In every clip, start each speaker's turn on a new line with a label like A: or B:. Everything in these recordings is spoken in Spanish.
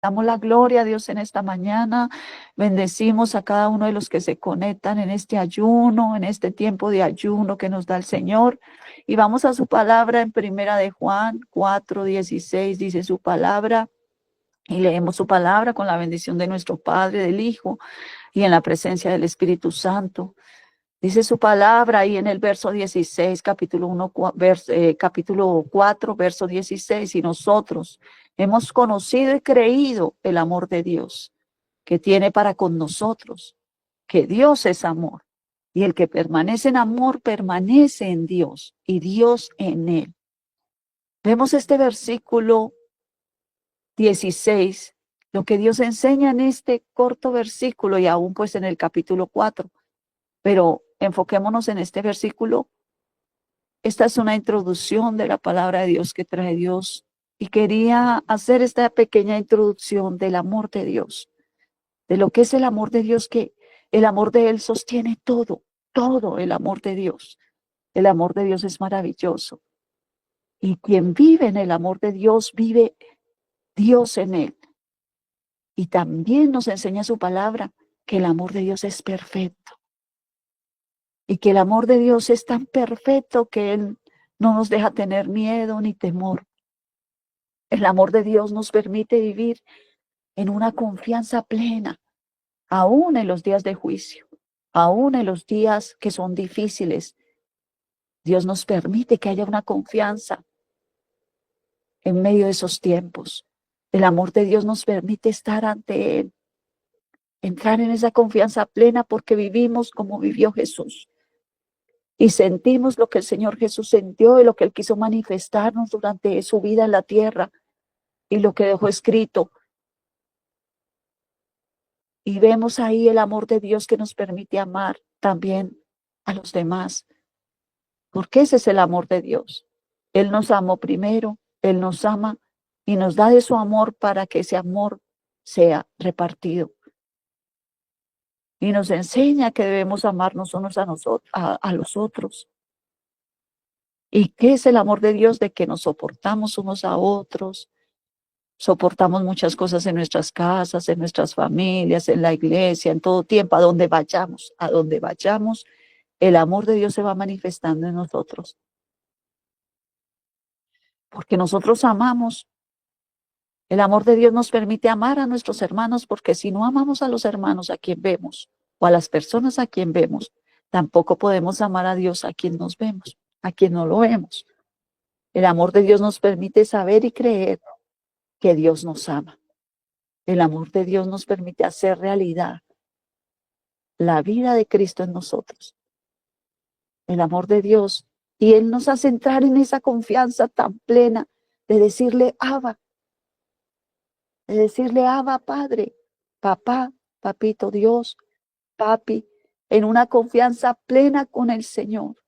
A: Damos la gloria a Dios en esta mañana. Bendecimos a cada uno de los que se conectan en este ayuno, en este tiempo de ayuno que nos da el Señor. Y vamos a su palabra en Primera de Juan 4:16. Dice su palabra y leemos su palabra con la bendición de nuestro Padre, del Hijo y en la presencia del Espíritu Santo. Dice su palabra ahí en el verso 16, capítulo 4, verso 16, y nosotros hemos conocido y creído el amor de Dios que tiene para con nosotros, que Dios es amor, y el que permanece en amor permanece en Dios y Dios en él. Vemos este versículo 16, lo que Dios enseña en este corto versículo y aún pues en el capítulo 4. Pero enfoquémonos en este versículo. Esta es una introducción de la palabra de Dios que trae Dios y quería hacer esta pequeña introducción del amor de Dios, de lo que es el amor de Dios, que el amor de Él sostiene todo, todo el amor de Dios. El amor de Dios es maravilloso y quien vive en el amor de Dios, vive Dios en él. Y también nos enseña su palabra que el amor de Dios es perfecto y que el amor de Dios es tan perfecto que Él no nos deja tener miedo ni temor. El amor de Dios nos permite vivir en una confianza plena, aún en los días de juicio, aún en los días que son difíciles. Dios nos permite que haya una confianza en medio de esos tiempos. El amor de Dios nos permite estar ante Él, entrar en esa confianza plena porque vivimos como vivió Jesús. Y sentimos lo que el Señor Jesús sintió y lo que Él quiso manifestarnos durante su vida en la tierra y lo que dejó escrito. Y vemos ahí el amor de Dios que nos permite amar también a los demás, porque ese es el amor de Dios. Él nos amó primero, Él nos ama y nos da de su amor para que ese amor sea repartido. Y nos enseña que debemos amarnos unos a nosotros, a los otros. ¿Y qué es el amor de Dios? De que nos soportamos unos a otros, soportamos muchas cosas en nuestras casas, en nuestras familias, en la iglesia, en todo tiempo, a donde vayamos, el amor de Dios se va manifestando en nosotros. Porque nosotros amamos, el amor de Dios nos permite amar a nuestros hermanos, porque si no amamos a los hermanos a quien vemos o a las personas a quien vemos, tampoco podemos amar a Dios a quien nos vemos, a quien no lo vemos. El amor de Dios nos permite saber y creer que Dios nos ama. El amor de Dios nos permite hacer realidad la vida de Cristo en nosotros. El amor de Dios. Y Él nos hace entrar en esa confianza tan plena de decirle Abba, Padre, papá, papito Dios, papi, en una confianza plena con el Señor.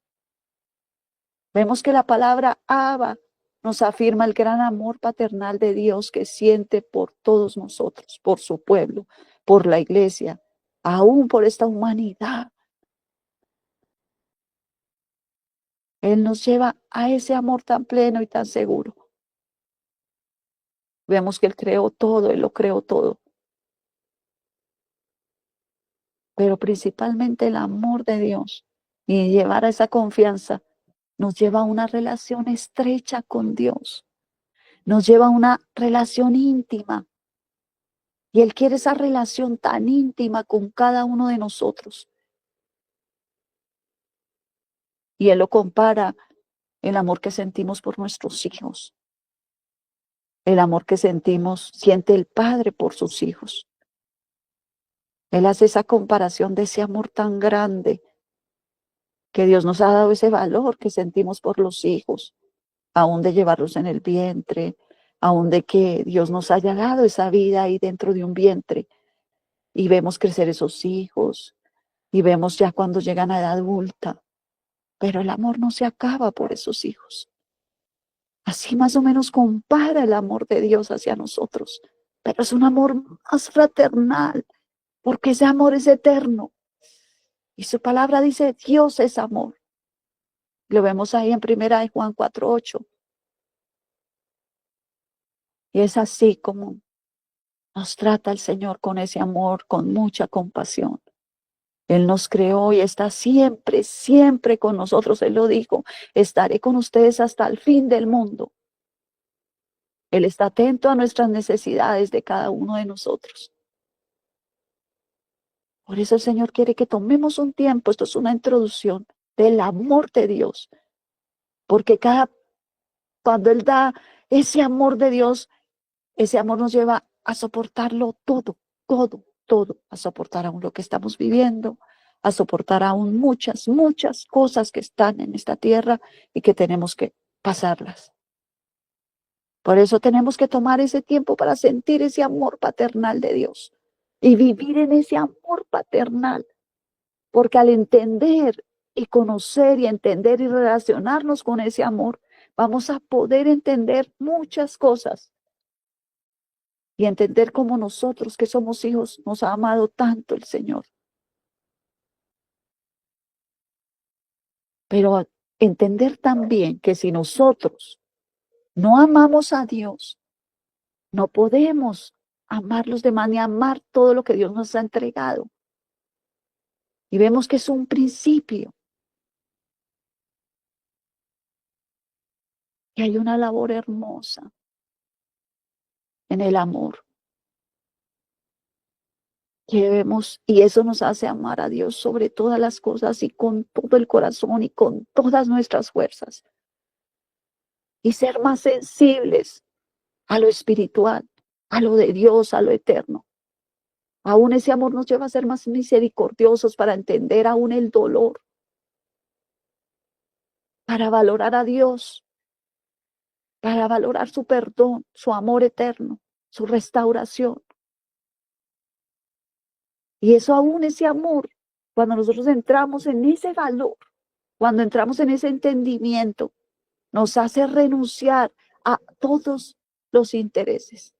A: Vemos que la palabra Abba nos afirma el gran amor paternal de Dios que siente por todos nosotros, por su pueblo, por la iglesia, aún por esta humanidad. Él nos lleva a ese amor tan pleno y tan seguro. Vemos que Él creó todo, Él lo creó todo. Pero principalmente el amor de Dios y llevar a esa confianza nos lleva a una relación estrecha con Dios. Nos lleva a una relación íntima. Y Él quiere esa relación tan íntima con cada uno de nosotros. Y Él lo compara el amor que sentimos por nuestros hijos. El amor que siente el Padre por sus hijos. Él hace esa comparación de ese amor tan grande que Dios nos ha dado, ese valor que sentimos por los hijos, aún de llevarlos en el vientre, aún de que Dios nos haya dado esa vida ahí dentro de un vientre y vemos crecer esos hijos y vemos ya cuando llegan a edad adulta, pero el amor no se acaba por esos hijos. Así más o menos compara el amor de Dios hacia nosotros, pero es un amor más fraternal, porque ese amor es eterno. Y su palabra dice, Dios es amor. Lo vemos ahí en primera de Juan 4:8. Y es así como Nos trata el Señor con ese amor, con mucha compasión. Él nos creó y está siempre, siempre con nosotros. Él lo dijo, estaré con ustedes hasta el fin del mundo. Él está atento a nuestras necesidades de cada uno de nosotros. Por eso el Señor quiere que tomemos un tiempo, esto es una introducción del amor de Dios, porque cuando Él da ese amor de Dios, ese amor nos lleva a soportarlo todo, todo, todo, a soportar aún lo que estamos viviendo, a soportar aún muchas, muchas cosas que están en esta tierra y que tenemos que pasarlas. Por eso tenemos que tomar ese tiempo para sentir ese amor paternal de Dios y vivir en ese amor paternal, porque al entender y conocer y entender y relacionarnos con ese amor, vamos a poder entender muchas cosas y entender cómo nosotros que somos hijos nos ha amado tanto el Señor. Pero entender también que si nosotros no amamos a Dios, no podemos amar los demás ni amar todo lo que Dios nos ha entregado. Y vemos que es un principio, que hay una labor hermosa en el amor, que vemos, y eso nos hace amar a Dios sobre todas las cosas y con todo el corazón y con todas nuestras fuerzas, y ser más sensibles a lo espiritual, a lo de Dios, a lo eterno. Aún ese amor nos lleva a ser más misericordiosos para entender aún el dolor, para valorar a Dios, para valorar su perdón, su amor eterno, su restauración. Y eso aún, ese amor, cuando nosotros entramos en ese valor, cuando entramos en ese entendimiento, nos hace renunciar a todos los intereses.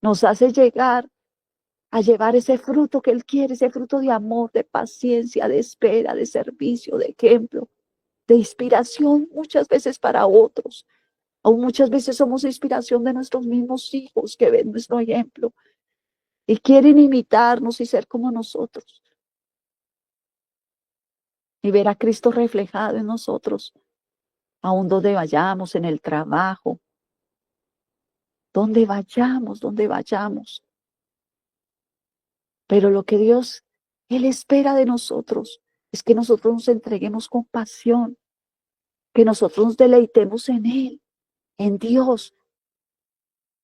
A: Nos hace llegar a llevar ese fruto que Él quiere, ese fruto de amor, de paciencia, de espera, de servicio, de ejemplo, de inspiración muchas veces para otros. Aún muchas veces somos inspiración de nuestros mismos hijos que ven nuestro ejemplo y quieren imitarnos y ser como nosotros. Y ver a Cristo reflejado en nosotros, aún donde vayamos, en el trabajo, donde vayamos. Pero lo que Dios, Él espera de nosotros es que nosotros nos entreguemos con pasión, que nosotros nos deleitemos en Él, en Dios,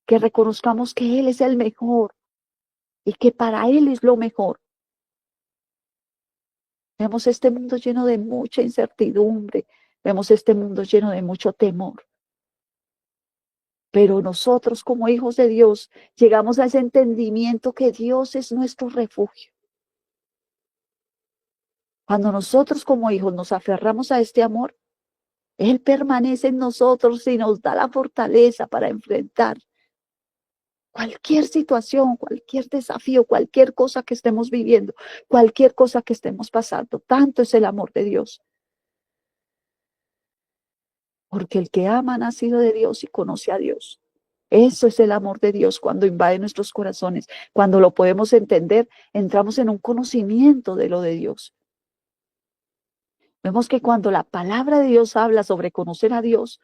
A: que reconozcamos que Él es el mejor y que para Él es lo mejor. Vemos este mundo lleno de mucha incertidumbre, vemos este mundo lleno de mucho temor. Pero nosotros como hijos de Dios llegamos a ese entendimiento que Dios es nuestro refugio. Cuando nosotros como hijos nos aferramos a este amor, Él permanece en nosotros y nos da la fortaleza para enfrentar cualquier situación, cualquier desafío, cualquier cosa que estemos viviendo, cualquier cosa que estemos pasando. Tanto es el amor de Dios. Porque el que ama ha nacido de Dios y conoce a Dios. Eso es el amor de Dios cuando invade nuestros corazones. Cuando lo podemos entender, entramos en un conocimiento de lo de Dios. Vemos que cuando la palabra de Dios habla sobre conocer a Dios,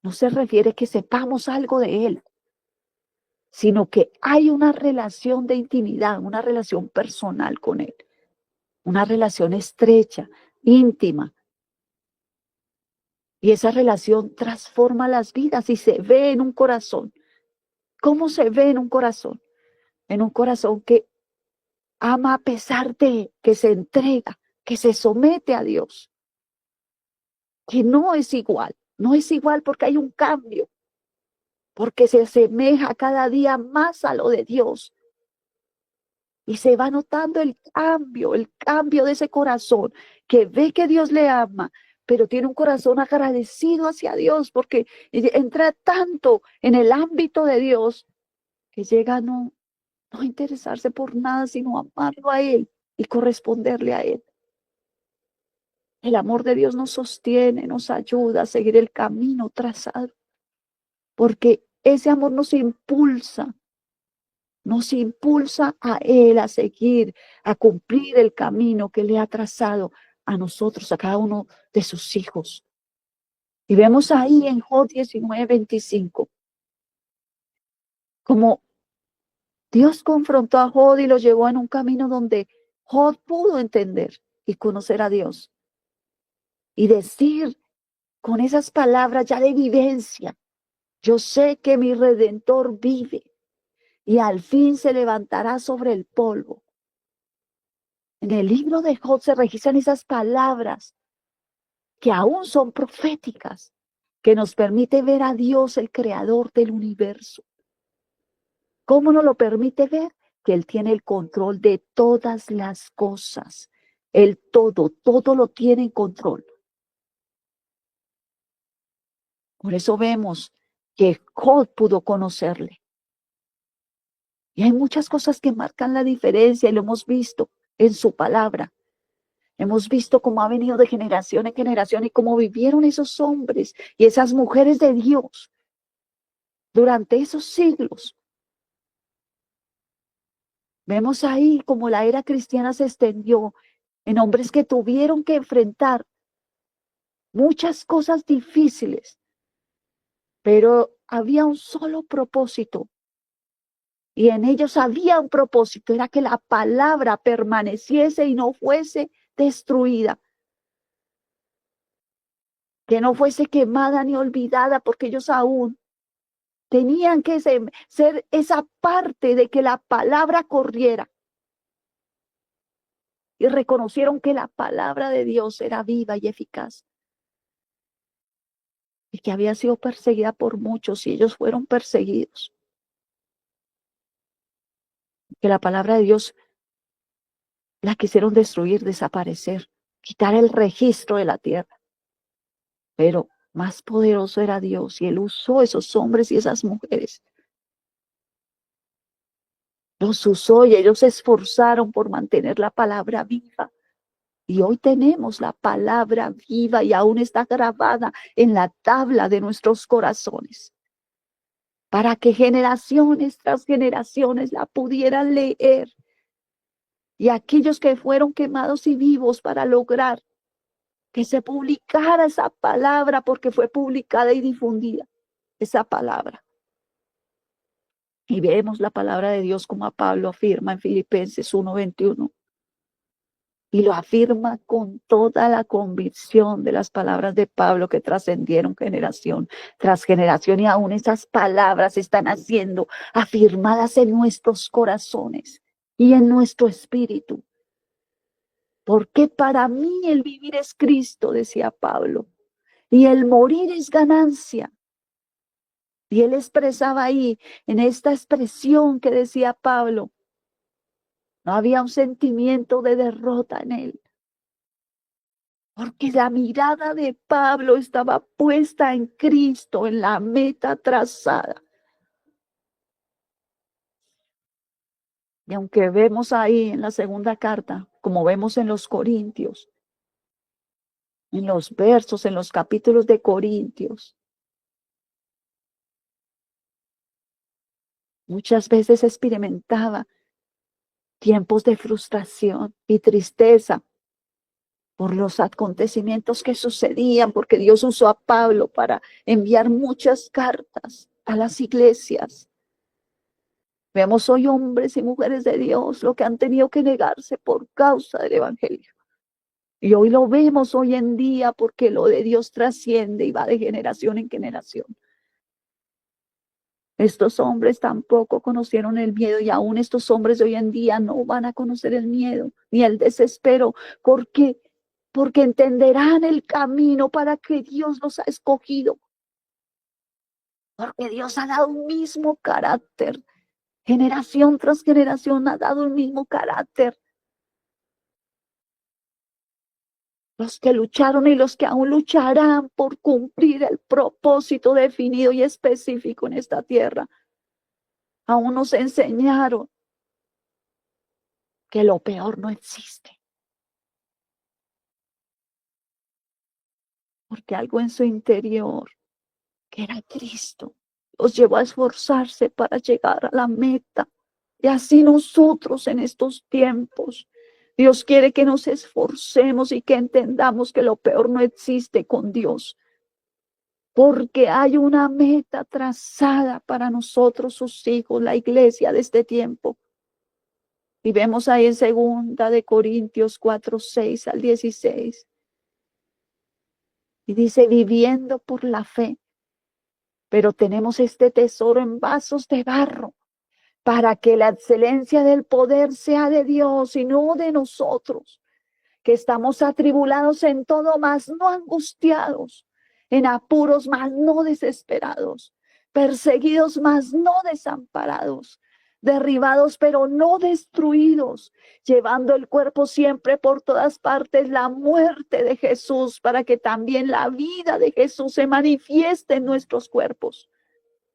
A: no se refiere que sepamos algo de Él, sino que hay una relación de intimidad, una relación personal con Él, una relación estrecha, íntima. Y esa relación transforma las vidas y se ve en un corazón. ¿Cómo se ve en un corazón? En un corazón que ama a pesar de, que se entrega, que se somete a Dios, que no es igual porque hay un cambio, porque se asemeja cada día más a lo de Dios. Y se va notando el cambio de ese corazón que ve que Dios le ama, pero tiene un corazón agradecido hacia Dios porque entra tanto en el ámbito de Dios que llega a no interesarse por nada, sino amarlo a Él y corresponderle a Él. El amor de Dios nos sostiene, nos ayuda a seguir el camino trazado, porque ese amor nos impulsa a Él a seguir, a cumplir el camino que le ha trazado a nosotros, a cada uno de sus hijos. Y vemos ahí en Job 19:25, como Dios confrontó a Job y lo llevó en un camino donde Job pudo entender y conocer a Dios y decir con esas palabras ya de vivencia: yo sé que mi Redentor vive y al fin se levantará sobre el polvo. En el libro de Job se registran esas palabras que aún son proféticas, que nos permite ver a Dios, el creador del universo. ¿Cómo nos lo permite ver? Que Él tiene el control de todas las cosas. Él todo lo tiene en control. Por eso vemos que Job pudo conocerle. Y hay muchas cosas que marcan la diferencia y lo hemos visto en su palabra. Hemos visto cómo ha venido de generación en generación y cómo vivieron esos hombres y esas mujeres de Dios durante esos siglos. Vemos ahí cómo la era cristiana se extendió en hombres que tuvieron que enfrentar muchas cosas difíciles, pero había un solo propósito. Y en ellos había un propósito, era que la palabra permaneciese y no fuese destruida, que no fuese quemada ni olvidada, porque ellos aún tenían que ser esa parte de que la palabra corriera. Y reconocieron que la palabra de Dios era viva y eficaz. Y que había sido perseguida por muchos y ellos fueron perseguidos. Que la palabra de Dios la quisieron destruir, desaparecer, quitar el registro de la tierra. Pero más poderoso era Dios y Él usó esos hombres y esas mujeres. Los usó y ellos se esforzaron por mantener la palabra viva. Y hoy tenemos la palabra viva y aún está grabada en la tabla de nuestros corazones, para que generaciones tras generaciones la pudieran leer. Y aquellos que fueron quemados y vivos para lograr que se publicara esa palabra, porque fue publicada y difundida esa palabra. Y vemos la palabra de Dios como a Pablo afirma en Filipenses 1:21. Y lo afirma con toda la convicción de las palabras de Pablo que trascendieron generación tras generación. Y aún esas palabras están siendo afirmadas en nuestros corazones y en nuestro espíritu. Porque para mí el vivir es Cristo, decía Pablo, y el morir es ganancia. Y él expresaba ahí, en esta expresión que decía Pablo, no había un sentimiento de derrota en él, porque la mirada de Pablo estaba puesta en Cristo, en la meta trazada. Y aunque vemos ahí en la segunda carta, como vemos en los Corintios, en los versos, en los capítulos de Corintios, muchas veces experimentaba tiempos de frustración y tristeza por los acontecimientos que sucedían, porque Dios usó a Pablo para enviar muchas cartas a las iglesias. Vemos hoy hombres y mujeres de Dios lo que han tenido que negarse por causa del evangelio. Y hoy lo vemos hoy en día porque lo de Dios trasciende y va de generación en generación. Estos hombres tampoco conocieron el miedo y aún estos hombres de hoy en día no van a conocer el miedo ni el desespero porque entenderán el camino para que Dios los ha escogido. Porque Dios ha dado un mismo carácter. Generación tras generación ha dado el mismo carácter. Los que lucharon y los que aún lucharán por cumplir el propósito definido y específico en esta tierra, aún nos enseñaron que lo peor no existe. Porque algo en su interior, que era Cristo, los llevó a esforzarse para llegar a la meta. Y así nosotros en estos tiempos, Dios quiere que nos esforcemos y que entendamos que lo peor no existe con Dios, porque hay una meta trazada para nosotros, sus hijos, la iglesia de este tiempo. Y vemos ahí en 2 Corintios 4:6-16. Y dice, viviendo por la fe, pero tenemos este tesoro en vasos de barro, para que la excelencia del poder sea de Dios y no de nosotros, que estamos atribulados en todo, mas no angustiados, en apuros, mas no desesperados, perseguidos, mas no desamparados, derribados, pero no destruidos, llevando el cuerpo siempre por todas partes la muerte de Jesús, para que también la vida de Jesús se manifieste en nuestros cuerpos.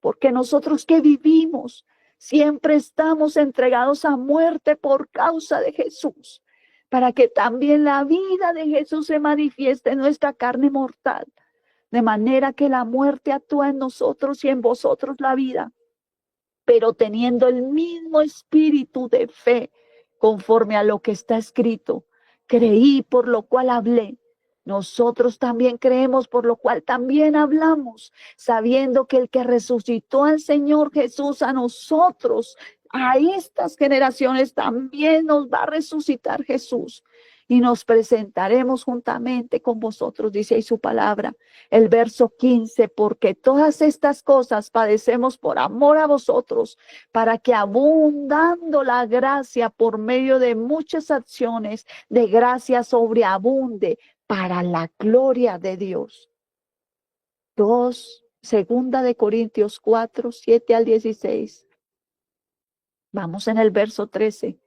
A: Porque nosotros que vivimos, siempre estamos entregados a muerte por causa de Jesús, para que también la vida de Jesús se manifieste en nuestra carne mortal, de manera que la muerte actúa en nosotros y en vosotros la vida, pero teniendo el mismo espíritu de fe, conforme a lo que está escrito. Creí, por lo cual hablé. Nosotros también creemos, por lo cual también hablamos, sabiendo que el que resucitó al Señor Jesús a nosotros, a estas generaciones, también nos va a resucitar Jesús. Y nos presentaremos juntamente con vosotros, dice ahí su palabra. El verso 15, porque todas estas cosas padecemos por amor a vosotros, para que abundando la gracia por medio de muchas acciones de gracia sobreabunde para la gloria de Dios. 2 Corintios 4:7-16. Vamos en el verso 13.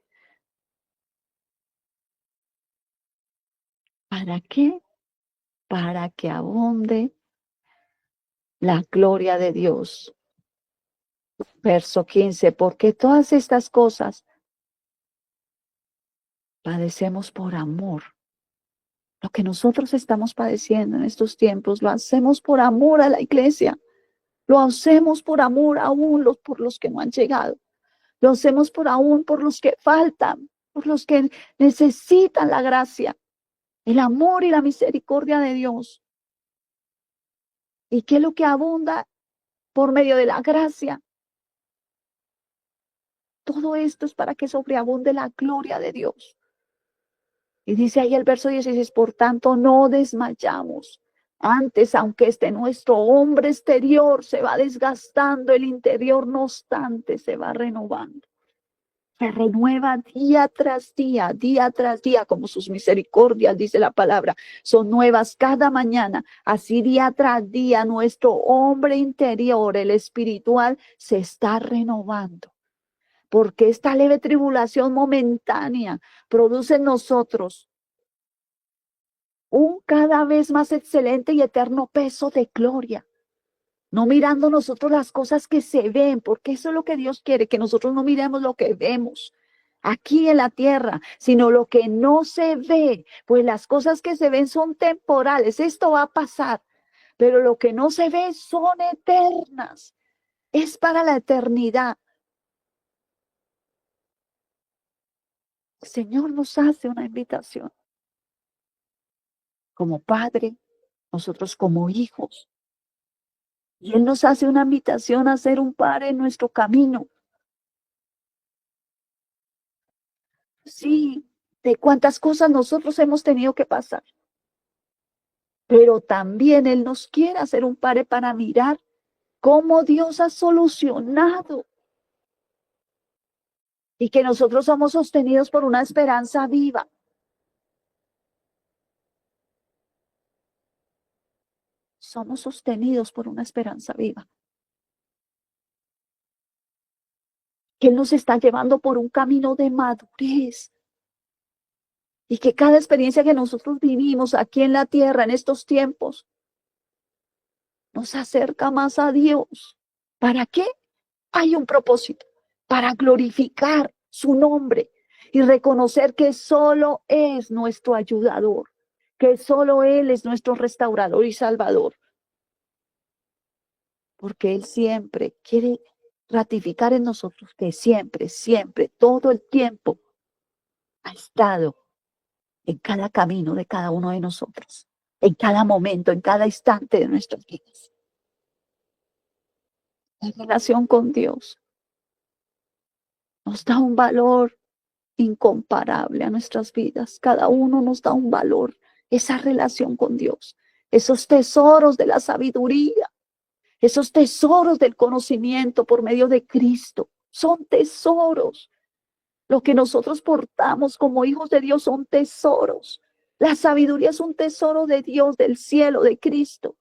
A: ¿Para qué? Para que abunde la gloria de Dios. Verso 15, porque todas estas cosas padecemos por amor. Lo que nosotros estamos padeciendo en estos tiempos, lo hacemos por amor a la iglesia. Lo hacemos por amor aún por los que no han llegado. Lo hacemos por los que faltan, por los que necesitan la gracia, el amor y la misericordia de Dios. ¿Y qué es lo que abunda por medio de la gracia? Todo esto es para que sobreabunde la gloria de Dios. Y dice ahí el verso 16, por tanto no desmayamos. Antes, aunque nuestro hombre exterior se va desgastando, el interior no obstante se va renovando. Se renueva día tras día, como sus misericordias, dice la palabra, son nuevas cada mañana. Así día tras día nuestro hombre interior, el espiritual, se está renovando. Porque esta leve tribulación momentánea produce en nosotros un cada vez más excelente y eterno peso de gloria. No mirando nosotros las cosas que se ven, porque eso es lo que Dios quiere, que nosotros no miremos lo que vemos aquí en la tierra, sino lo que no se ve, pues las cosas que se ven son temporales, esto va a pasar, pero lo que no se ve son eternas, es para la eternidad. El Señor nos hace una invitación como Padre, nosotros como hijos, y Él nos hace una invitación a ser un Padre en nuestro camino. Sí, de cuántas cosas nosotros hemos tenido que pasar. Pero también Él nos quiere hacer un Padre para mirar cómo Dios ha solucionado y que nosotros somos sostenidos por una esperanza viva. Somos sostenidos por una esperanza viva. Que Él nos está llevando por un camino de madurez. Y que cada experiencia que nosotros vivimos aquí en la tierra, en estos tiempos, nos acerca más a Dios. ¿Para qué? Hay un propósito, para glorificar su nombre y reconocer que solo es nuestro ayudador, que solo Él es nuestro restaurador y salvador. porque Él siempre quiere ratificar en nosotros que siempre, siempre, todo el tiempo ha estado en cada camino de cada uno de nosotros, en cada momento, en cada instante de nuestras vidas. La relación con Dios nos da un valor incomparable a nuestras vidas. Cada uno nos da un valor, esa relación con Dios, esos tesoros de la sabiduría, esos tesoros del conocimiento por medio de Cristo. Son tesoros. Lo que nosotros portamos como hijos de Dios son tesoros. La sabiduría es un tesoro de Dios, del cielo, de Cristo.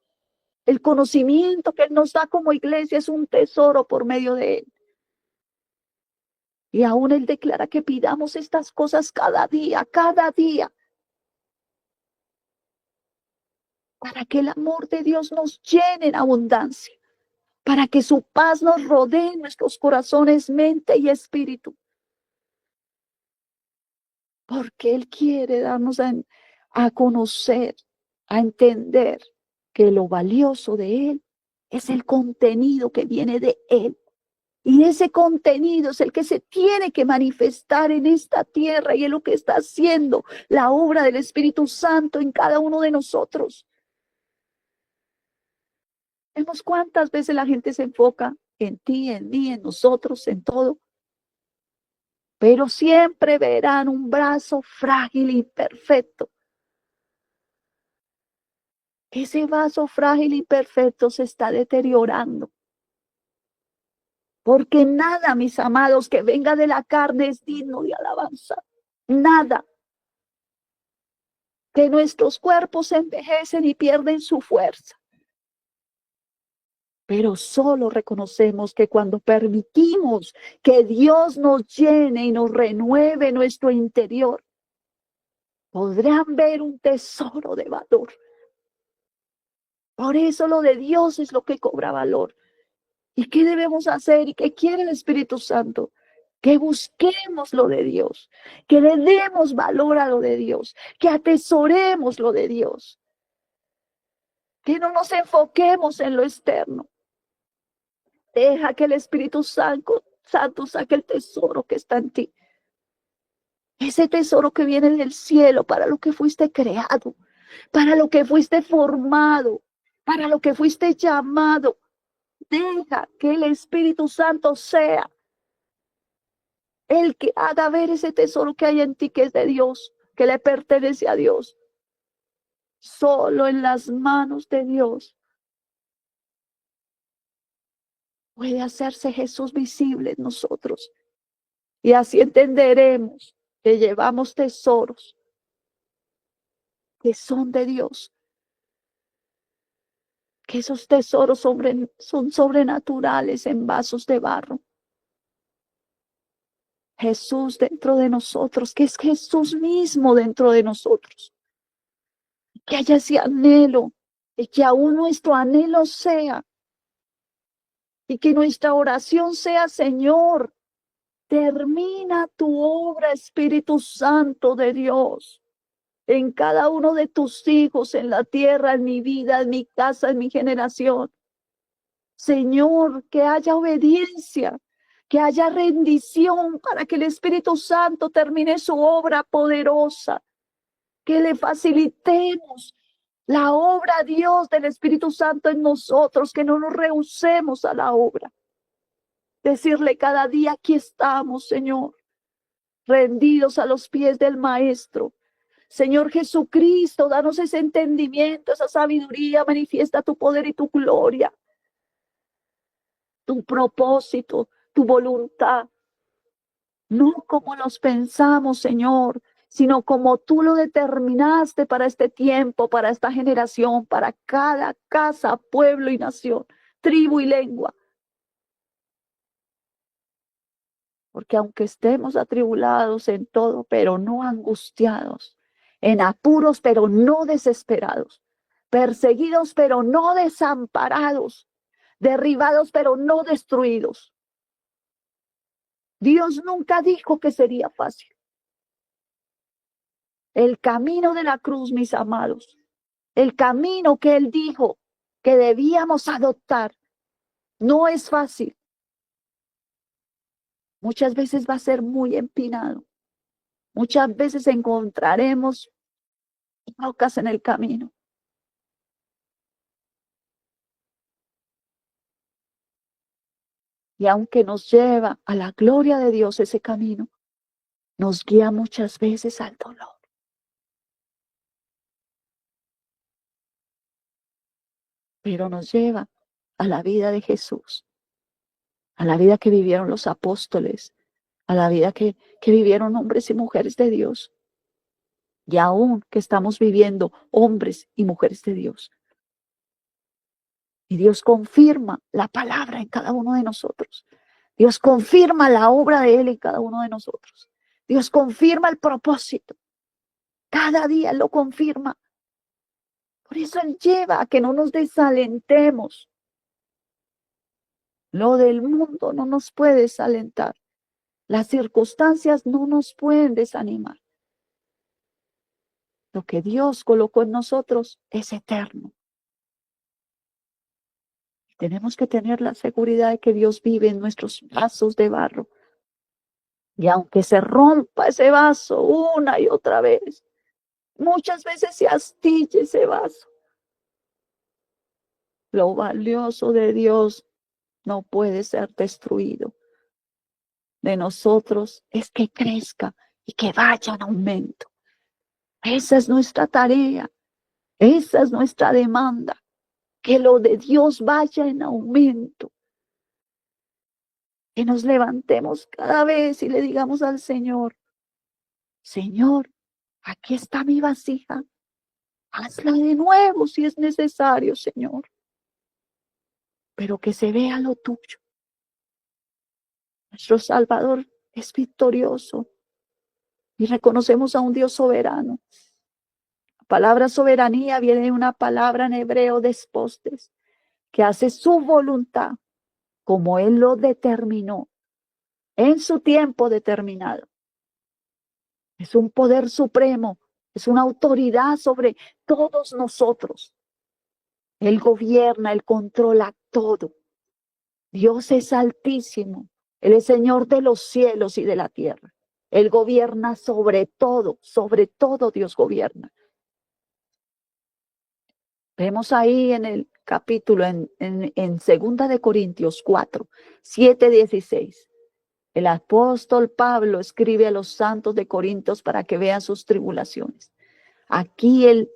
A: El conocimiento que Él nos da como iglesia es un tesoro por medio de Él. Y aún Él declara que pidamos estas cosas cada día, para que el amor de Dios nos llene en abundancia, para que su paz nos rodee en nuestros corazones, mente y espíritu. Porque Él quiere darnos a conocer, a entender que lo valioso de Él es el contenido que viene de Él. Y ese contenido es el que se tiene que manifestar en esta tierra y es lo que está haciendo la obra del Espíritu Santo en cada uno de nosotros. Vemos cuántas veces la gente se enfoca en ti, en mí, en nosotros, en todo, pero siempre verán un brazo frágil y imperfecto. Ese vaso frágil y perfecto se está deteriorando. Porque nada, mis amados, que venga de la carne es digno de alabanza. Nada. Que nuestros cuerpos se envejecen y pierden su fuerza. Pero solo reconocemos que cuando permitimos que Dios nos llene y nos renueve nuestro interior, podrán ver un tesoro de valor. Por eso lo de Dios es lo que cobra valor. ¿Y qué debemos hacer? ¿Y qué quiere el Espíritu Santo? Que busquemos lo de Dios, que le demos valor a lo de Dios, que atesoremos lo de Dios, que no nos enfoquemos en lo externo. Deja que el Espíritu Santo saque el tesoro que está en ti. Ese tesoro que viene del cielo para lo que fuiste creado, para lo que fuiste formado, para lo que fuiste llamado. Deja que el Espíritu Santo sea el que haga ver ese tesoro que hay en ti, que es de Dios, que le pertenece a Dios. Solo en las manos de Dios puede hacerse Jesús visible en nosotros. Y así entenderemos que llevamos tesoros que son de Dios, que esos tesoros son sobrenaturales en vasos de barro. Jesús dentro de nosotros, que es Jesús mismo dentro de nosotros. Que haya ese anhelo y que aún nuestro anhelo sea y que nuestra oración sea: Señor, termina tu obra, Espíritu Santo de Dios, en cada uno de tus hijos, en la tierra, en mi vida, en mi casa, en mi generación. Señor, que haya obediencia, que haya rendición para que el Espíritu Santo termine su obra poderosa, que le facilitemos la obra, Dios, del Espíritu Santo en nosotros, que no nos rehusemos a la obra. Decirle cada día: aquí estamos, Señor, rendidos a los pies del Maestro. Señor Jesucristo, danos ese entendimiento, esa sabiduría, manifiesta tu poder y tu gloria, tu propósito, tu voluntad. No como los pensamos, Señor, sino como tú lo determinaste para este tiempo, para esta generación, para cada casa, pueblo y nación, tribu y lengua. Porque aunque estemos atribulados en todo, pero no angustiados, en apuros, pero no desesperados, perseguidos, pero no desamparados, derribados, pero no destruidos. Dios nunca dijo que sería fácil. El camino de la cruz, mis amados, el camino que Él dijo que debíamos adoptar, No es fácil. Muchas veces va a ser muy empinado. Muchas veces encontraremos rocas en el camino. Y aunque nos lleva a la gloria de Dios ese camino, nos guía muchas veces al dolor. Pero nos lleva a la vida de Jesús, a la vida que vivieron los apóstoles, a la vida que vivieron hombres y mujeres de Dios, y aún que estamos viviendo hombres y mujeres de Dios. Y Dios confirma la palabra en cada uno de nosotros. Dios confirma la obra de Él en cada uno de nosotros. Dios confirma el propósito. Cada día lo confirma. Por eso Él lleva a que no nos desalentemos. Lo del mundo no nos puede desalentar. Las circunstancias no nos pueden desanimar. Lo que Dios colocó en nosotros es eterno. Tenemos que tener la seguridad de que Dios vive en nuestros vasos de barro. Y aunque se rompa ese vaso una y otra vez, muchas veces se astille ese vaso. Lo valioso de Dios no puede ser destruido. De nosotros es que crezca y que vaya en aumento. Esa es nuestra tarea. Esa es nuestra demanda. Que lo de Dios vaya en aumento. Que nos levantemos cada vez y le digamos al Señor, Señor, aquí está mi vasija. Hazla de nuevo si es necesario, Señor. Pero que se vea lo tuyo. Nuestro Salvador es victorioso y reconocemos a un Dios soberano. La palabra soberanía viene de una palabra en hebreo, despostes, que hace su voluntad como Él lo determinó en su tiempo determinado. Es un poder supremo, es una autoridad sobre todos nosotros. Él gobierna, Él controla todo. Dios es altísimo. Él es Señor de los cielos y de la tierra. Él gobierna sobre todo Dios gobierna. Vemos ahí en el capítulo, en 2 de Corintios 4, 7, 16. El apóstol Pablo escribe a los santos de Corintios para que vean sus tribulaciones. Aquí él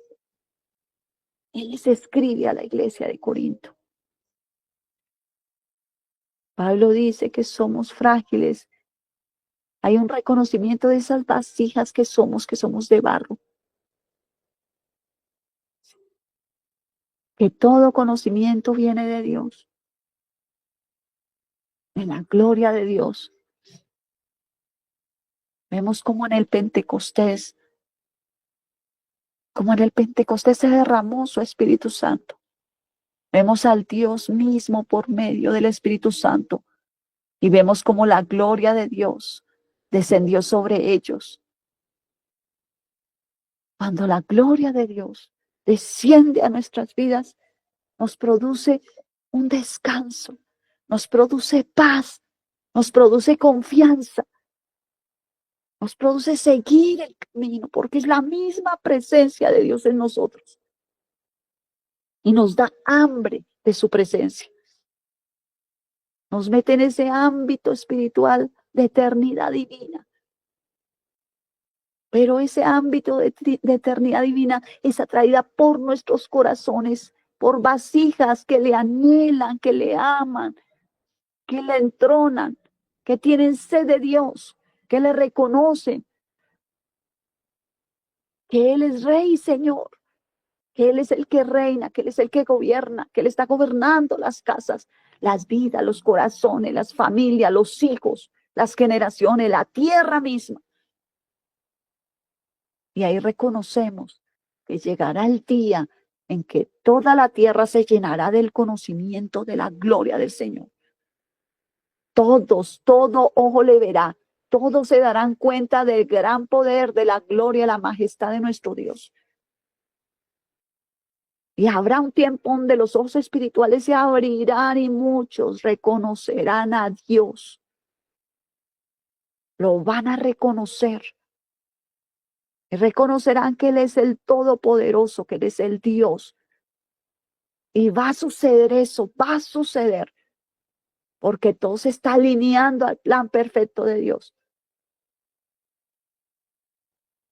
A: les escribe a la iglesia de Corinto. Pablo dice que somos frágiles. Hay un reconocimiento de esas vasijas que somos de barro. Que todo conocimiento viene de Dios. En la gloria de Dios. Vemos como en el Pentecostés se derramó su Espíritu Santo. Vemos al Dios mismo por medio del Espíritu Santo y vemos como la gloria de Dios descendió sobre ellos. Cuando la gloria de Dios desciende a nuestras vidas, nos produce un descanso, nos produce paz, nos produce confianza, nos produce seguir el camino, porque es la misma presencia de Dios en nosotros. Y nos da hambre de su presencia. Nos mete en ese ámbito espiritual de eternidad divina. Pero ese ámbito de eternidad divina es atraída por nuestros corazones, por vasijas que le anhelan, que le aman, que le entronan, que tienen sed de Dios, que le reconocen que Él es Rey y Señor, que Él es el que reina, que Él es el que gobierna, que Él está gobernando las casas, las vidas, los corazones, las familias, los hijos, las generaciones, la tierra misma. Y ahí reconocemos que llegará el día en que toda la tierra se llenará del conocimiento de la gloria del Señor. Todo ojo le verá, todos se darán cuenta del gran poder, de la gloria, la majestad de nuestro Dios. Y habrá un tiempo donde los ojos espirituales se abrirán y muchos reconocerán a Dios. Lo van a reconocer. Y reconocerán que Él es el Todopoderoso, que Él es el Dios. Y va a suceder eso, va a suceder. Porque todo se está alineando al plan perfecto de Dios.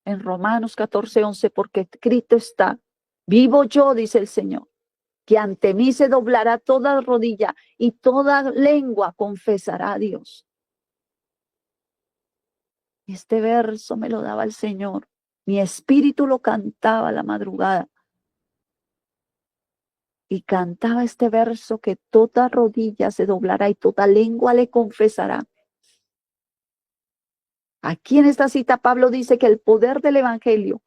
A: En Romanos 14:11, porque escrito está, vivo yo, dice el Señor, que ante mí se doblará toda rodilla y toda lengua confesará a Dios. Este verso me lo daba el Señor. Mi espíritu lo cantaba a la madrugada. Y cantaba este verso que toda rodilla se doblará y toda lengua le confesará. Aquí en esta cita Pablo dice que el poder del evangelio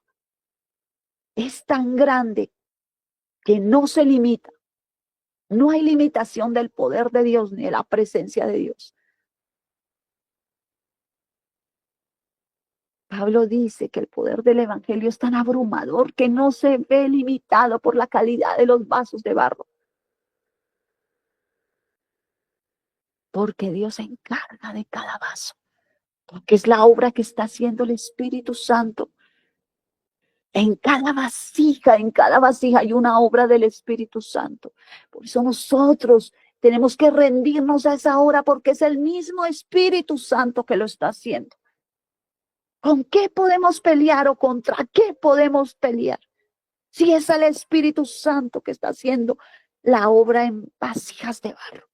A: es tan grande que no se limita. No hay limitación del poder de Dios ni de la presencia de Dios. Pablo dice que el poder del evangelio es tan abrumador que no se ve limitado por la calidad de los vasos de barro. Porque Dios se encarga de cada vaso. Porque es la obra que está haciendo el Espíritu Santo. En cada vasija hay una obra del Espíritu Santo. Por eso nosotros tenemos que rendirnos a esa obra porque es el mismo Espíritu Santo que lo está haciendo. ¿Con qué podemos pelear o contra qué podemos pelear? Si es el Espíritu Santo que está haciendo la obra en vasijas de barro.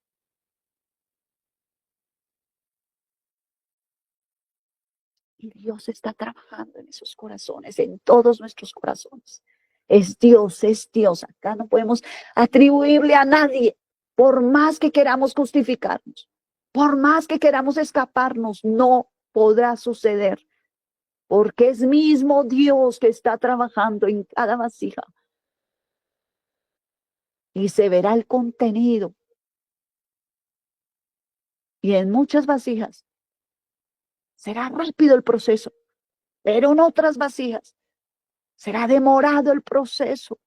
A: Y Dios está trabajando en esos corazones, en todos nuestros corazones. Es Dios, es Dios. Acá no podemos atribuirle a nadie, por más que queramos justificarnos, por más que queramos escaparnos, no podrá suceder, porque es mismo Dios que está trabajando en cada vasija. Y se verá el contenido. Y en muchas vasijas será rápido el proceso, pero en otras vasijas será demorado el proceso.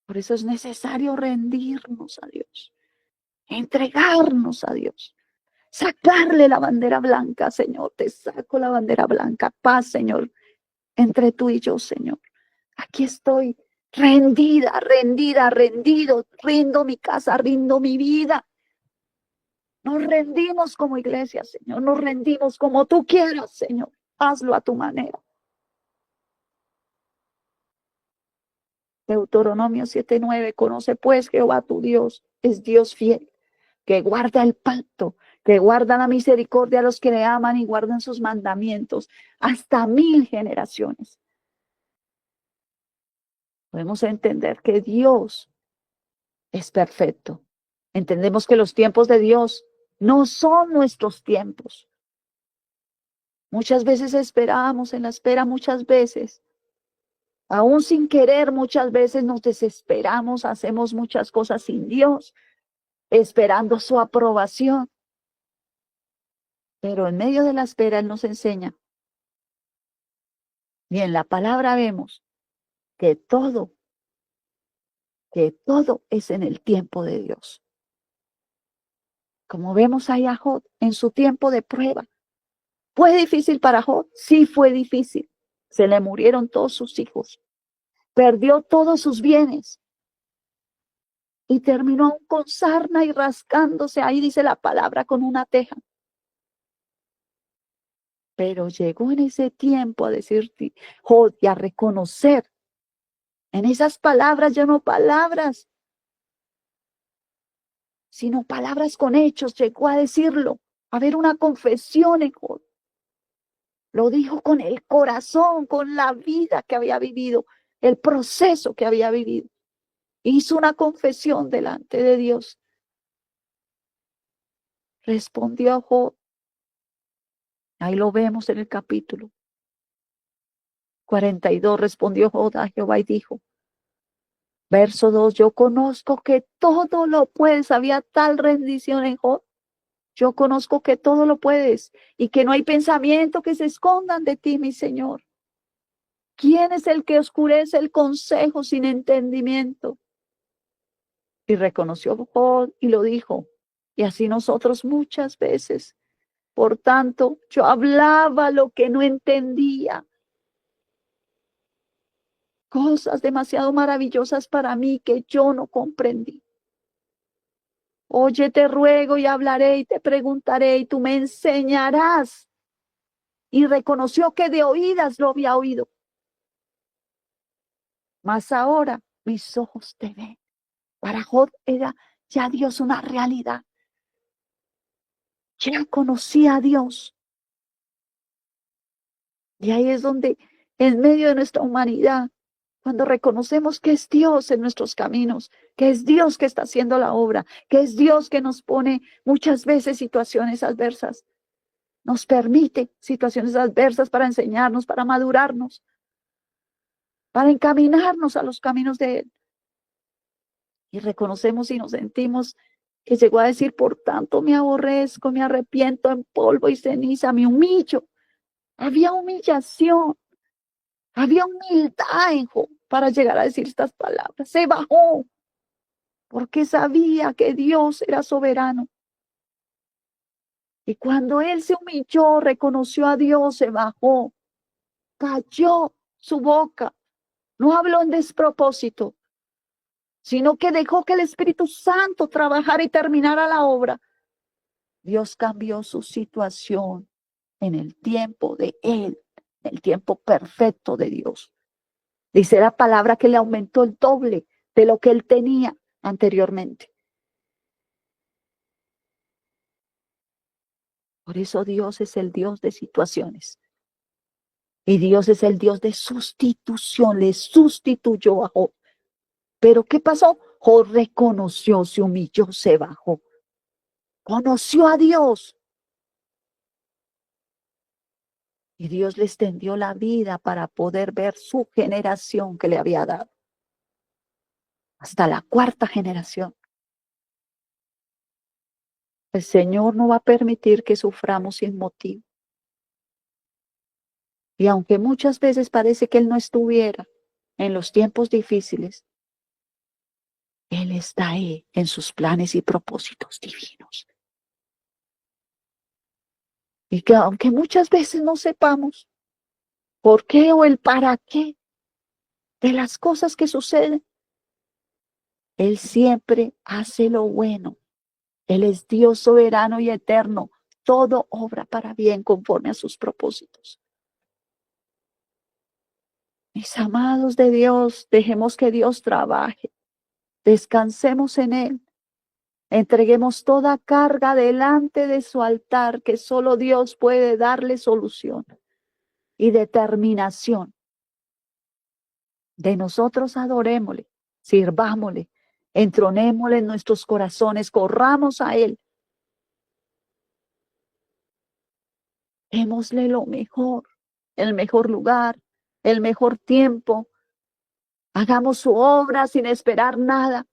A: Por eso es necesario rendirnos a Dios, entregarnos a Dios, sacarle la bandera blanca, Señor. Te saco la bandera blanca. Paz, Señor, entre tú y yo, Señor. Aquí estoy rendida, rendida, rendido. Rindo mi casa, rindo mi vida. Nos rendimos como iglesia, Señor. Nos rendimos como tú quieras, Señor. Hazlo a tu manera. Deuteronomio 7:9. Conoce pues Jehová tu Dios, es Dios fiel, que guarda el pacto, que guarda la misericordia a los que le aman y guardan sus mandamientos hasta 1000 generaciones. Podemos entender que Dios es perfecto. Entendemos que los tiempos de Dios no son nuestros tiempos. Muchas veces esperamos en la espera, muchas veces, aún sin querer, muchas veces nos desesperamos, hacemos muchas cosas sin Dios, esperando su aprobación. Pero en medio de la espera Él nos enseña. Y en la palabra vemos que todo es en el tiempo de Dios. Como vemos ahí a Job en su tiempo de prueba. ¿Fue difícil para Job? Sí fue difícil. Se le murieron todos sus hijos. Perdió todos sus bienes. Y terminó con sarna y rascándose, ahí dice la palabra, con una teja. Pero llegó en ese tiempo a decirte, Job, y a reconocer en esas palabras, ya no palabras, sino palabras con hechos, llegó a decirlo, a ver una confesión en Job. Lo dijo con el corazón, con la vida que había vivido, el proceso que había vivido. Hizo una confesión delante de Dios. Respondió a Job. Ahí lo vemos en el capítulo 42. Respondió Job a Jehová y dijo, verso 2, yo conozco que todo lo puedes. Había tal rendición en Job. Yo conozco que todo lo puedes y que no hay pensamiento que se escondan de ti, mi Señor. ¿Quién es el que oscurece el consejo sin entendimiento? Y reconoció Job y lo dijo. Y así nosotros muchas veces. Por tanto, yo hablaba lo que no entendía. Cosas demasiado maravillosas para mí que yo no comprendí. Oye, te ruego y hablaré y te preguntaré y tú me enseñarás. Y reconoció que de oídas lo había oído. Mas ahora mis ojos te ven. Para Job era ya Dios una realidad. Ya conocía a Dios. Y ahí es donde, en medio de nuestra humanidad, cuando reconocemos que es Dios en nuestros caminos, que es Dios que está haciendo la obra, que es Dios que nos pone muchas veces situaciones adversas, nos permite situaciones adversas para enseñarnos, para madurarnos, para encaminarnos a los caminos de Él. Y reconocemos y nos sentimos que llegó a decir, por tanto me aborrezco, me arrepiento en polvo y ceniza, me humillo. Había humillación, había humildad en Job para llegar a decir estas palabras. Se bajó porque sabía que Dios era soberano. Y cuando él se humilló, reconoció a Dios, se bajó, cayó su boca, no habló en despropósito, sino que dejó que el Espíritu Santo trabajara y terminara la obra. Dios cambió su situación en el tiempo de él, el tiempo perfecto de Dios. Dice la palabra que le aumentó el doble de lo que él tenía anteriormente. Por eso Dios es el Dios de situaciones. Y Dios es el Dios de sustitución, le sustituyó a Job. Pero ¿qué pasó? Job reconoció, se humilló, se bajó. Conoció a Dios. Y Dios le extendió la vida para poder ver su generación que le había dado. Hasta la cuarta generación. El Señor no va a permitir que suframos sin motivo. Y aunque muchas veces parece que Él no estuviera en los tiempos difíciles, Él está ahí en sus planes y propósitos divinos. Y que aunque muchas veces no sepamos por qué o el para qué de las cosas que suceden, Él siempre hace lo bueno. Él es Dios soberano y eterno. Todo obra para bien conforme a sus propósitos. Mis amados de Dios, dejemos que Dios trabaje. Descansemos en Él. Entreguemos toda carga delante de su altar, que solo Dios puede darle solución y determinación. De nosotros adorémosle, sirvámosle, entronémosle en nuestros corazones, corramos a Él. Démosle lo mejor, el mejor lugar, el mejor tiempo. Hagamos su obra sin esperar nada,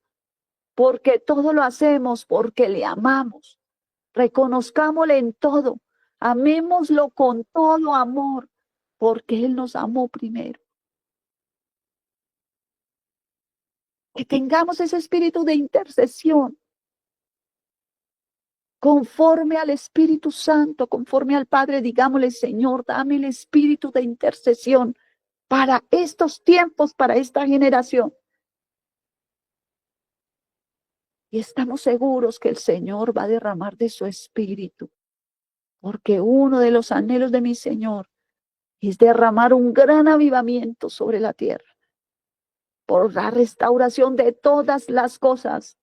A: porque todo lo hacemos porque le amamos. Reconozcámosle en todo, amémoslo con todo amor, porque Él nos amó primero. Que tengamos ese espíritu de intercesión, conforme al Espíritu Santo, conforme al Padre, digámosle, Señor, dame el espíritu de intercesión para estos tiempos, para esta generación. Y estamos seguros que el Señor va a derramar de su espíritu, porque uno de los anhelos de mi Señor es derramar un gran avivamiento sobre la tierra, por la restauración de todas las cosas,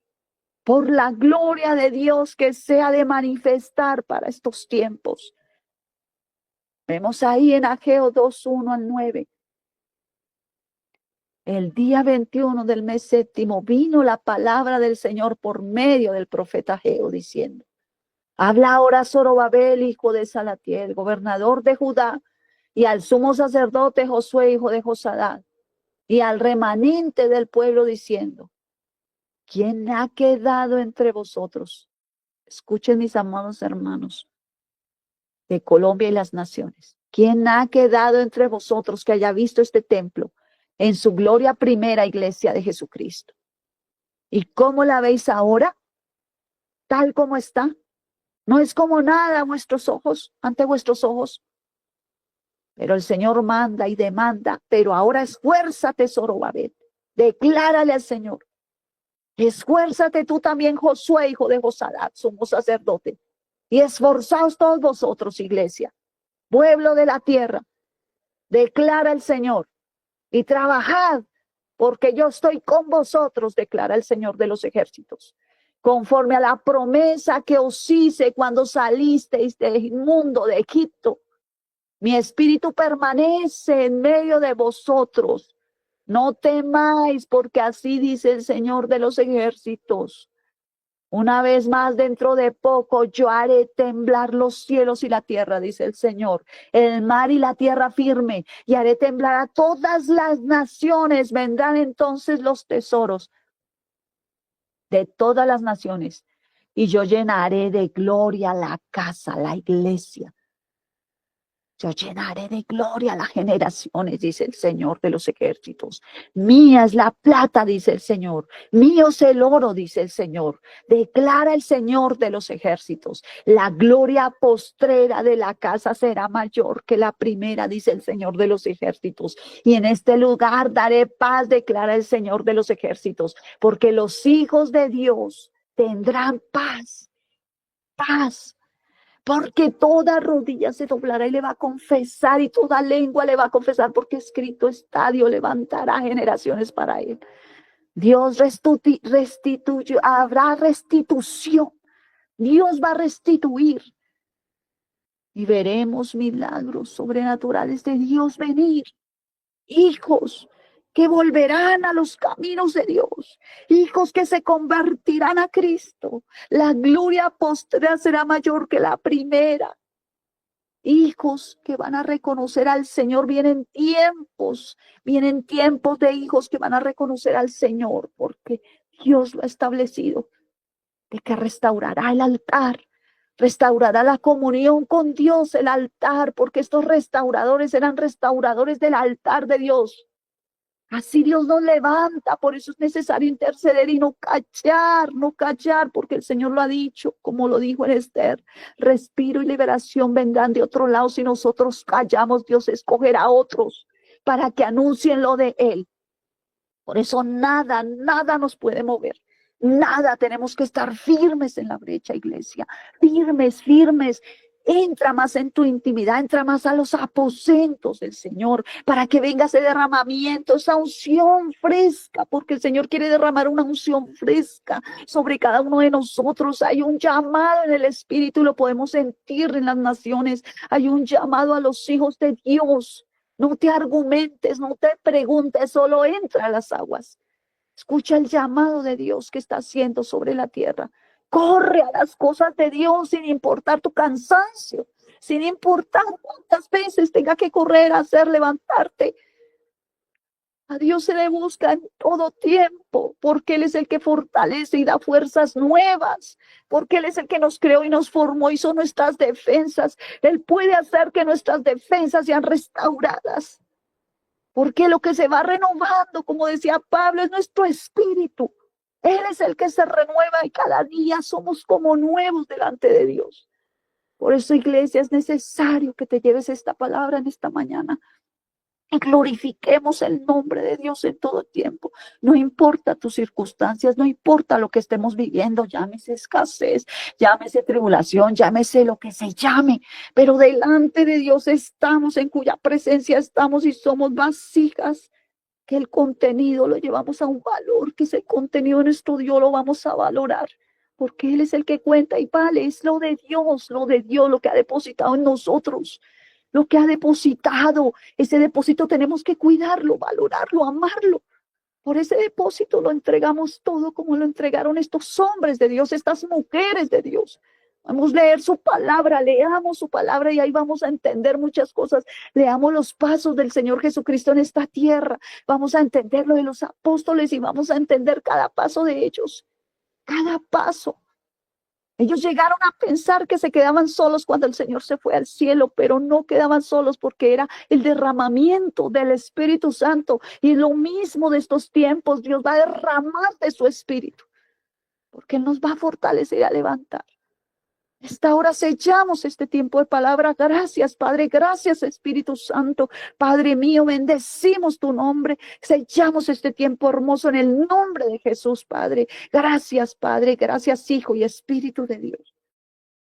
A: por la gloria de Dios que se ha de manifestar para estos tiempos. Vemos ahí en Ageo 2:1 al 9. El día 21 del mes séptimo vino la palabra del Señor por medio del profeta Ageo diciendo: habla ahora Zorobabel, hijo de Salatiel, gobernador de Judá, y al sumo sacerdote Josué, hijo de Josadán, y al remanente del pueblo diciendo: ¿quién ha quedado entre vosotros? Escuchen, mis amados hermanos de Colombia y las naciones. ¿Quién ha quedado entre vosotros que haya visto este templo en su gloria primera, iglesia de Jesucristo? ¿Y cómo la veis ahora? Tal como está. No es como nada a vuestros ojos, ante vuestros ojos. Pero el Señor manda y demanda, pero ahora esfuérzate, Zorobabel. Declárale al Señor. Esfuérzate tú también, Josué, hijo de Josadat, sumo sacerdote. Y esforzaos todos vosotros, iglesia, pueblo de la tierra. Declara el Señor. Y trabajad, porque yo estoy con vosotros, declara el Señor de los ejércitos. Conforme a la promesa que os hice cuando salisteis del mundo de Egipto. Mi espíritu permanece en medio de vosotros. No temáis, porque así dice el Señor de los ejércitos. Una vez más, dentro de poco, yo haré temblar los cielos y la tierra, dice el Señor, el mar y la tierra firme, y haré temblar a todas las naciones. Vendrán entonces los tesoros de todas las naciones, y yo llenaré de gloria la casa, la iglesia. Yo llenaré de gloria las generaciones, dice el Señor de los ejércitos. Mía es la plata, dice el Señor. Mío es el oro, dice el Señor. Declara el Señor de los ejércitos. La gloria postrera de la casa será mayor que la primera, dice el Señor de los ejércitos. Y en este lugar daré paz, declara el Señor de los ejércitos. Porque los hijos de Dios tendrán paz. Paz. Porque toda rodilla se doblará y le va a confesar, y toda lengua le va a confesar, porque escrito está: Dios levantará generaciones para él. Dios restituye, habrá restitución. Dios va a restituir. Y veremos milagros sobrenaturales de Dios venir. Hijos que volverán a los caminos de Dios, hijos que se convertirán a Cristo. La gloria postrera será mayor que la primera. Hijos que van a reconocer al Señor. Vienen tiempos de hijos que van a reconocer al Señor, porque Dios lo ha establecido, de que restaurará el altar. Restaurará la comunión con Dios, el altar, porque estos restauradores eran restauradores del altar de Dios. Así Dios nos levanta, por eso es necesario interceder y no callar, porque el Señor lo ha dicho, como lo dijo en Esther. Respiro y liberación vendrán de otro lado. Si nosotros callamos, Dios escogerá a otros para que anuncien lo de Él. Por eso nada nos puede mover. Nada, tenemos que estar firmes en la brecha, iglesia. Firmes. Entra más en tu intimidad, entra más a los aposentos del Señor, para que venga ese derramamiento, esa unción fresca, porque el Señor quiere derramar una unción fresca sobre cada uno de nosotros. Hay un llamado en el Espíritu, lo podemos sentir en las naciones. Hay un llamado a los hijos de Dios. No te argumentes, no te preguntes, solo entra a las aguas. Escucha el llamado de Dios que está haciendo sobre la tierra. Corre a las cosas de Dios sin importar tu cansancio, sin importar cuántas veces tenga que correr, hacer, levantarte. A Dios se le busca en todo tiempo, porque Él es el que fortalece y da fuerzas nuevas, porque Él es el que nos creó y nos formó, hizo nuestras defensas. Él puede hacer que nuestras defensas sean restauradas, porque lo que se va renovando, como decía Pablo, es nuestro espíritu. Él es el que se renueva y cada día somos como nuevos delante de Dios. Por eso, iglesia, es necesario que te lleves esta palabra en esta mañana y glorifiquemos el nombre de Dios en todo tiempo. No importa tus circunstancias, no importa lo que estemos viviendo, llámese escasez, llámese tribulación, llámese lo que se llame, pero delante de Dios estamos, en cuya presencia estamos, y somos vasijas que el contenido lo llevamos a un valor, que ese contenido de nuestro Dios lo vamos a valorar, porque Él es el que cuenta y vale. Es lo de Dios, lo que ha depositado en nosotros, lo que ha depositado. Ese depósito tenemos que cuidarlo, valorarlo, amarlo. Por ese depósito lo entregamos todo, como lo entregaron estos hombres de Dios, estas mujeres de Dios. Vamos a leer su palabra, leamos su palabra y ahí vamos a entender muchas cosas. Leamos los pasos del Señor Jesucristo en esta tierra. Vamos a entender lo de los apóstoles y vamos a entender cada paso de ellos. Cada paso. Ellos llegaron a pensar que se quedaban solos cuando el Señor se fue al cielo, pero no quedaban solos porque era el derramamiento del Espíritu Santo. Y lo mismo de estos tiempos, Dios va a derramar de su Espíritu, porque Él nos va a fortalecer y a levantar. Esta hora sellamos este tiempo de palabra. Gracias, Padre. Gracias, Espíritu Santo. Padre mío, bendecimos tu nombre. Sellamos este tiempo hermoso en el nombre de Jesús, Padre. Gracias, Padre. Gracias, Hijo y Espíritu de Dios.